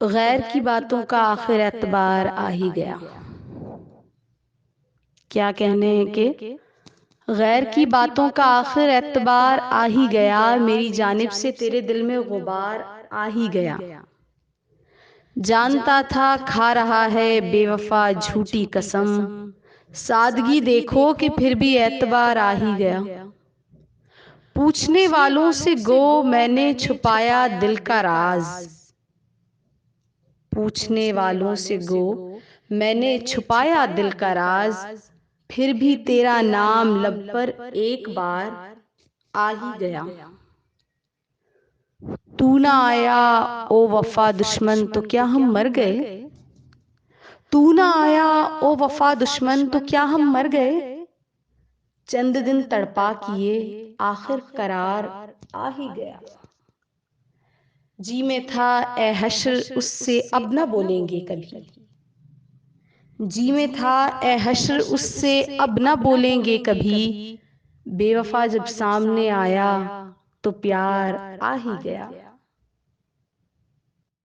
गैर की बातों का आखिर एतबार आ ही गया। क्या कहने हैं कि गैर की बातों का आखिर एतबार आ ही गया, मेरी जानिब से तेरे दिल में गुबार आ ही गया। जानता था खा रहा है बेवफा झूठी कसम, सादगी देखो कि फिर भी एतबार आ ही गया। पूछने वालों से गो मैंने छुपाया दिल का राज, पूछने वालों से गो मैंने छुपाया दिल का राज, फिर भी तेरा नाम लब पर एक बार आ ही गया। तू ना आया ओ वफा दुश्मन तो क्या हम मर गए, तू ना आया ओ वफा दुश्मन तो क्या हम मर गए। चंद दिन तड़पा किए आखिर करार आ ही गया। जी में था ए हश्र उससे अब न बोलेंगे कभी, जी में था ए हश्र उससे अब न बोलेंगे कभी। बेवफा जब सामने आया तो प्यार आ ही गया।